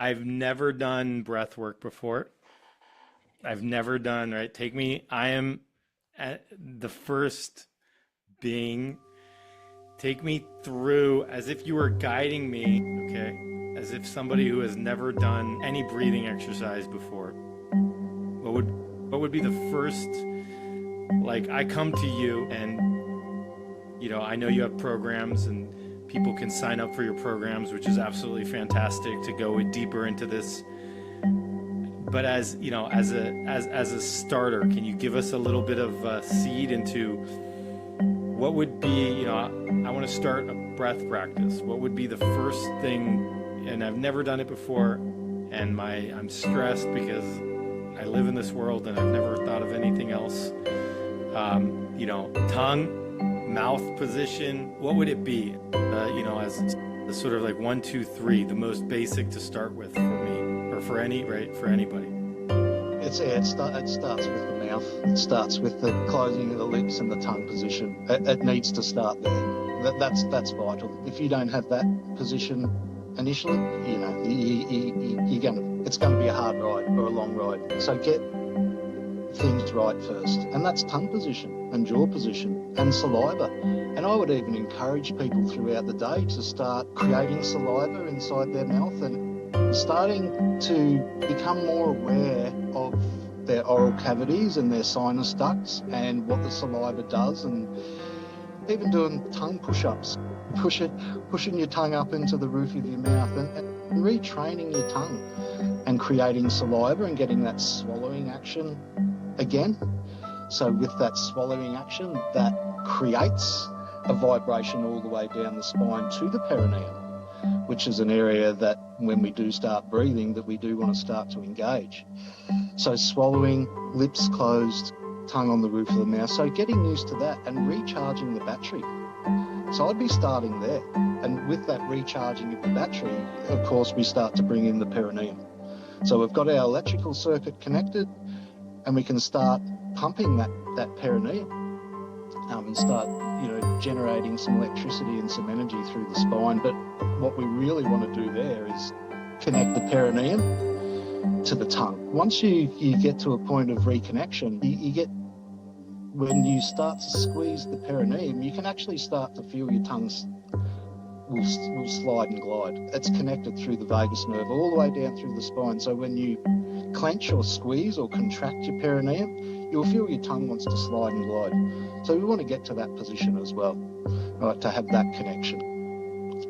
I've never done breath work before. I've never done, right? I am at the first being. Take me through as if you were guiding me, okay? As if somebody who has never done any breathing exercise before. What would be the first, like, I come to you and, I know you have programs and people can sign up for your programs, which is absolutely fantastic to go deeper into this. But as a starter, can you give us a little bit of a seed into what would be, I want to start a breath practice. What would be the first thing? And I've never done it before, and I'm stressed because I live in this world and I've never thought of anything else. Tongue, mouth position. What would it be? As sort of like 1, 2, 3, the most basic to start with for me, or for anybody. It starts with the mouth. It starts with the closing of the lips and the tongue position. It needs to start there. That's vital. If you don't have that position initially, it's going to be a hard ride or a long ride. So get things right first, and that's tongue position and jaw position and saliva. And I would even encourage people throughout the day to start creating saliva inside their mouth and starting to become more aware of their oral cavities and their sinus ducts and what the saliva does, and even doing tongue push-ups, pushing your tongue up into the roof of your mouth and retraining your tongue and creating saliva and getting that swallowing action again. So with that swallowing action, that creates a vibration all the way down the spine to the perineum, which is an area that when we do start breathing that we do want to start to engage. So swallowing, lips closed, tongue on the roof of the mouth. So getting used to that and recharging the battery. So I'd be starting there. And with that recharging of the battery, of course, we start to bring in the perineum. So we've got our electrical circuit connected and we can start pumping that perineum and start, generating some electricity and some energy through the spine. But what we really want to do there is connect the perineum to the tongue. Once you get to a point of reconnection, you get, when you start to squeeze the perineum, you can actually start to feel your tongue will slide and glide. It's connected through the vagus nerve all the way down through the spine. So when you clench or squeeze or contract your perineum, you'll feel your tongue wants to slide and glide. So we want to get to that position as well, right, to have that connection.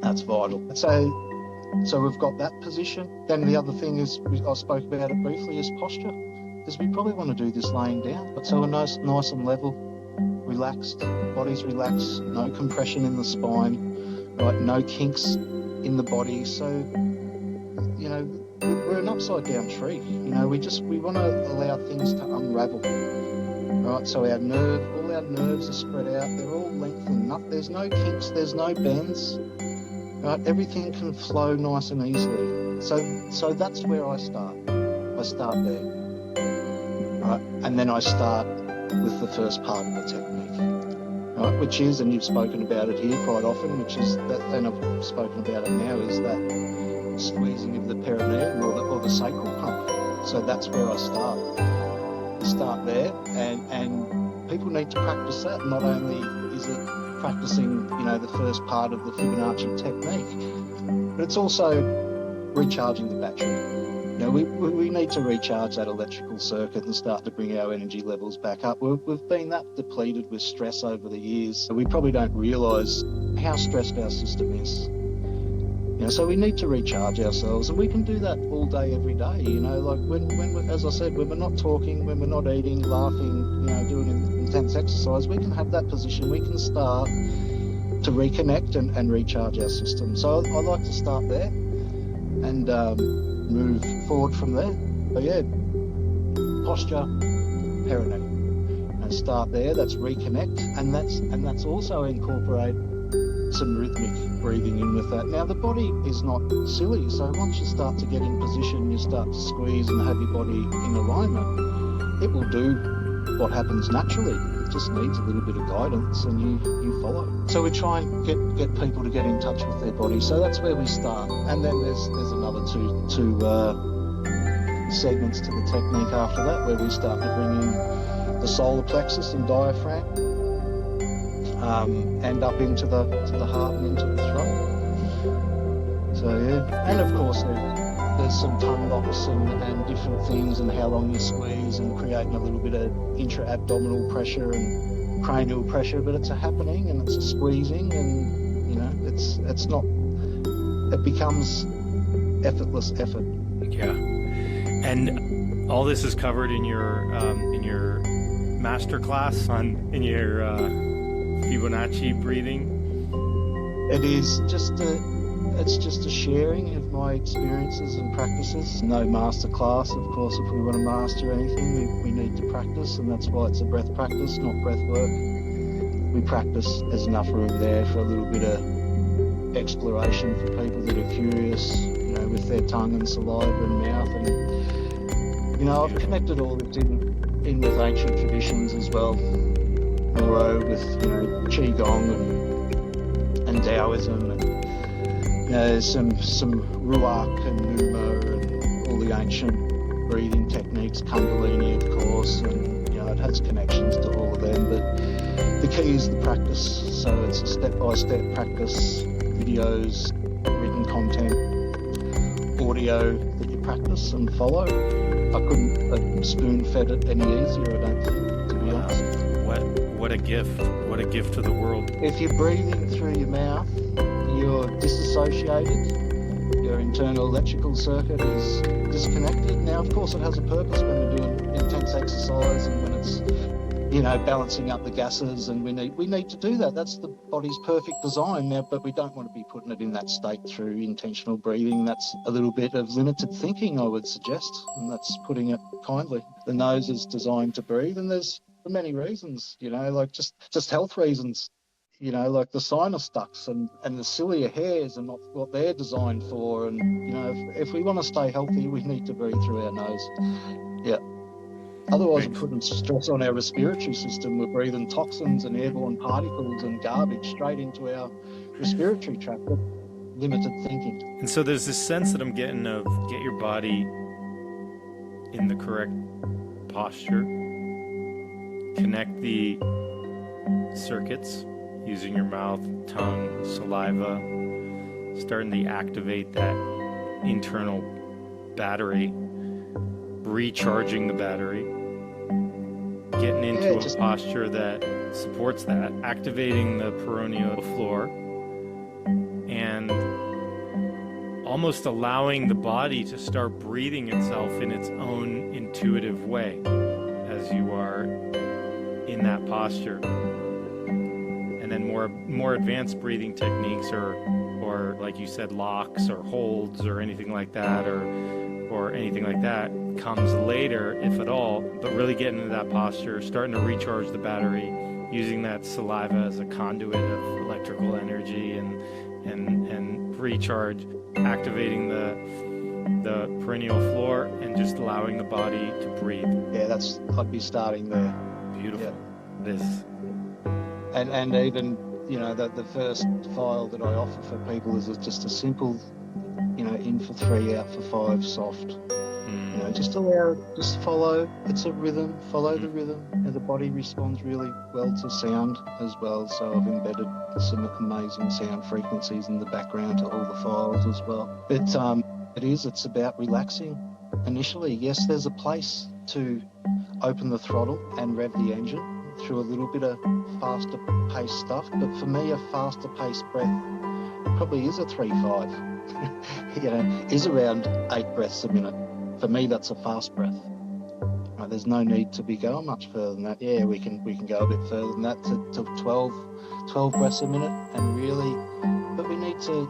That's vital. So we've got that position. Then the other thing is, I spoke about it briefly, is posture. Is we probably want to do this laying down, but so we're nice and level, relaxed, body's relaxed, no compression in the spine, right, no kinks in the body. So, we're an upside down tree. We want to allow things to unravel, right? So all our nerves are spread out. They're all lengthened up. There's no kinks. There's no bends, right? Everything can flow nice and easily. So that's where I start. I start there, right? And then I start with the first part of the technique, right? Which is, and you've spoken about it here quite often, which is that, and I've spoken about it now, is that squeezing of the perineum or the sacral pump. So that's where I start. Start there, and people need to practice that. Not only is it practicing, the first part of the Fibonacci technique, but it's also recharging the battery. We need to recharge that electrical circuit and start to bring our energy levels back up. We've been that depleted with stress over the years. We probably don't realise how stressed our system is. So we need to recharge ourselves, and we can do that all day, every day. Like when as I said, when we're not talking, when we're not eating, laughing, doing intense exercise, we can have that position. We can start to reconnect and recharge our system. So I like to start there and move forward from there. So yeah, posture, perineum, and start there. That's reconnect, and that's also incorporate some rhythmic breathing in with that. Now the body is not silly, so once you start to get in position, you start to squeeze and have your body in alignment, it will do what happens naturally. It just needs a little bit of guidance, and you follow. So we try and get people to get in touch with their body. So that's where we start. And then there's another two segments to the technique after that, where we start to bring in the solar plexus and diaphragm, and up into the heart and into the throat. So yeah, and of course there's some tongue locks and different things, and how long you squeeze, and creating a little bit of intra-abdominal pressure and cranial pressure, but it's a happening and it's a squeezing, and you know, it's not, it becomes effortless effort. Yeah. And all this is covered in your master class in your Fibonacci breathing. It is just it's just a sharing of my experiences and practices. No master class, of course. If we want to master anything, we need to practice, and that's why it's a breath practice, not breath work. We practice. There's enough room there for a little bit of exploration for people that are curious, you know, with their tongue and saliva and mouth. And you know, I've connected all this in with ancient traditions as well. Mauro with, you know, Qigong and Taoism, and you know, there's some Ruach and Numa and all the ancient breathing techniques, Kundalini of course, and you know, it has connections to all of them, but the key is the practice. So it's a step-by-step practice, videos, written content, audio that you practice and follow. I couldn't have spoon-fed it any easier, I don't think, to be honest. What a gift. What a gift to the world. If you're breathing through your mouth, you're disassociated. Your internal electrical circuit is disconnected. Now, of course, it has a purpose when we're doing intense exercise and when it's, you know, balancing up the gases, and we need to do that. That's the body's perfect design now, but we don't want to be putting it in that state through intentional breathing. That's a little bit of limited thinking, I would suggest, and that's putting it kindly. The nose is designed to breathe, and there's for many reasons, you know, like just health reasons, you know, like the sinus ducts and the cilia hairs and what they're designed for. And, you know, if we want to stay healthy, we need to breathe through our nose. Yeah. Otherwise, we're putting stress on our respiratory system. We're breathing toxins and airborne particles and garbage straight into our respiratory tract. Limited thinking. And so there's this sense that I'm getting of get your body in the correct posture, connect the circuits using your mouth, tongue, saliva, starting to activate that internal battery, recharging the battery, getting into a posture that supports that, activating the peroneal floor, and almost allowing the body to start breathing itself in its own intuitive way as you are in that posture. And then more advanced breathing techniques or like you said, locks or holds or anything like that, or anything like that comes later, if at all. But really getting into that posture, starting to recharge the battery, using that saliva as a conduit of electrical energy and recharge, activating the perineal floor, and just allowing the body to breathe. Yeah, I'd be starting there. Beautiful. Yeah. This. And even, you know, the first file that I offer for people is just a simple, you know, in for 3, out for 5, soft. You know, just follow. It's a rhythm. Follow the rhythm, and the body responds really well to sound as well. So I've embedded some amazing sound frequencies in the background to all the files as well. But it's about relaxing. Initially, yes, there's a place to open the throttle and rev the engine through a little bit of faster paced stuff, but for me a faster paced breath probably is a 3-5. You know, is around 8 breaths a minute. For me that's a fast breath. Right, there's no need to be going much further than that. Yeah, we can go a bit further than that to 12 breaths a minute, and really, but we need to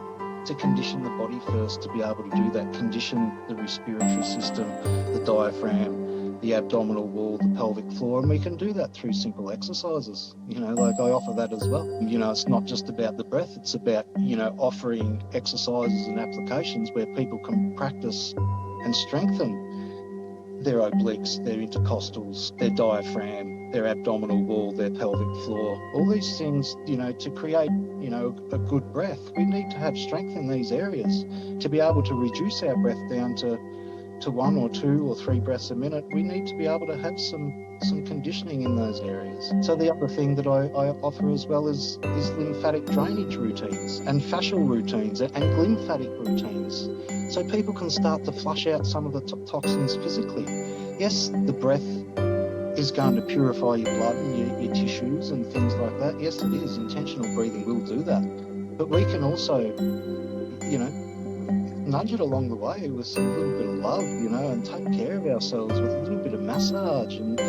condition the body first to be able to do that. Condition the respiratory system, the diaphragm, the abdominal wall, the pelvic floor, and we can do that through simple exercises. You know, like I offer that as well. You know, it's not just about the breath, it's about, you know, offering exercises and applications where people can practice and strengthen their obliques, their intercostals, their diaphragm, their abdominal wall, their pelvic floor, all these things, to create, a good breath. We need to have strength in these areas to be able to reduce our breath down to 1 or 2 or 3 breaths a minute. We need to be able to have some conditioning in those areas. So the other thing that I offer as well is lymphatic drainage routines and fascial routines and glymphatic routines, so people can start to flush out some of the toxins physically. Yes, the breath is going to purify your blood and your tissues and things like that. Yes, it is. Intentional breathing will do that. But we can also, nudge it along the way with a little bit of love, and take care of ourselves with a little bit of massage and,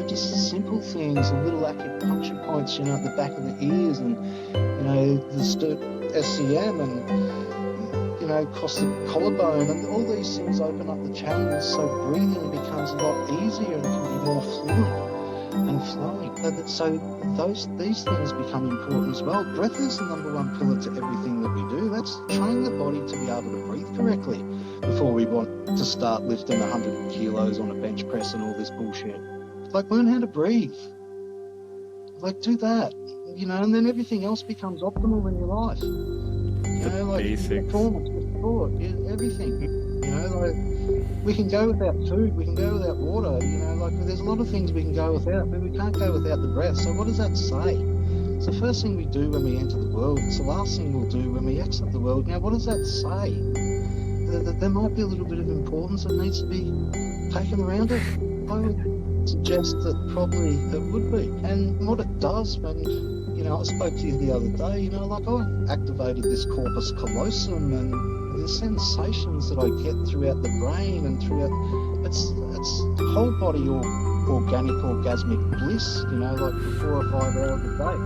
just simple things, and little acupuncture points, at the back of the ears and, the SCM and, across the collarbone, and all these things open up the channels so breathing becomes a lot easier and can be more fluid and flowing. So these things become important as well. Breath is the number one pillar to everything that we do. Let's train the body to be able to breathe correctly before we want to start lifting 100 kilos on a bench press and all this bullshit. Learn how to breathe. Do that, and then everything else becomes optimal in your life. Basics. Performance, sport, everything. We can go without food, we can go without water, there's a lot of things we can go without, but we can't go without the breath. So what does that say? It's the first thing we do when we enter the world. It's the last thing we'll do when we exit the world. Now, what does that say? There might be a little bit of importance that needs to be taken around it. I would suggest that probably it would be. And what it does when, I spoke to you the other day, I activated this corpus callosum, and the sensations that I get throughout the brain and throughout, it's whole body organic orgasmic bliss, for 4 or 5 hours a day,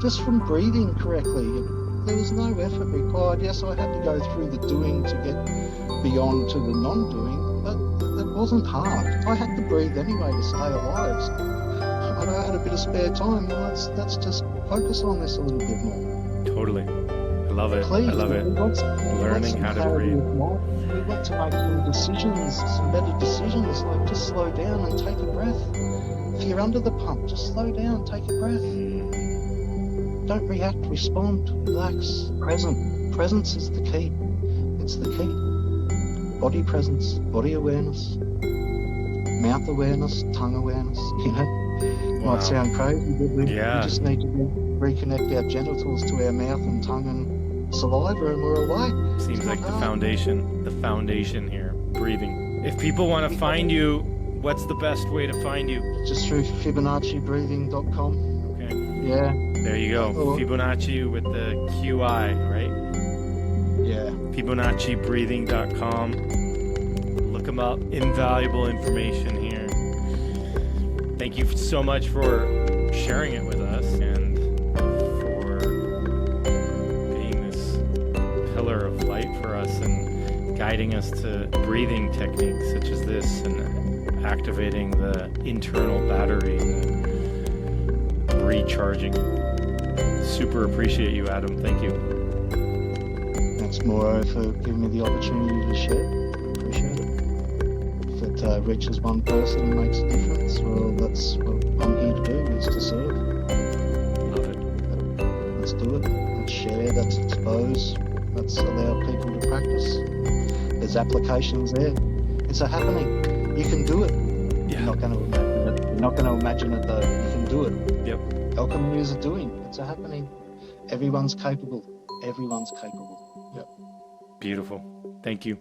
just from breathing correctly. There was no effort required. Yes, I had to go through the doing to get beyond to the non-doing, but it wasn't hard. I had to breathe anyway to stay alive. And I had a bit of spare time. Well, let's just focus on this a little bit more. Totally. I love it. Please, I love it. Learning how to breathe. We want to make some decisions, some better decisions, just slow down and take a breath. If you're under the pump, just slow down, take a breath. Don't react, respond, relax, present. Presence is the key. It's the key. Body presence, body awareness, mouth awareness, tongue awareness, Might sound crazy, but we just need to reconnect our genitals to our mouth and tongue and saliva, and we're away. Seems like the foundation here, breathing. If people want to find you, what's the best way to find you? Just through FIBONA-QI Okay. Yeah. There you go. Fibonacci with the QI, right? Yeah. FIBONAQIbreathing.com. Look them up. Invaluable information here. Thank you so much for sharing it with us and for being this pillar of light for us and guiding us to breathing techniques such as this and activating the internal battery, the recharging. Super appreciate you, Adam. Thank you. Thanks, Mauro, for giving me the opportunity to share. Appreciate it. If it reaches one person and makes a difference, well, that's what I'm here to do, is to serve. Love it. Let's do it. Let's share. Let's expose. Let's allow people to practice. There's applications there. It's a happening. You can do it. Yeah. You're not going to imagine it. You're not going to imagine it, though. You can do it. Yep. Alchemy are doing. It's a happening. Everyone's capable. Everyone's capable. Yep. Beautiful. Thank you.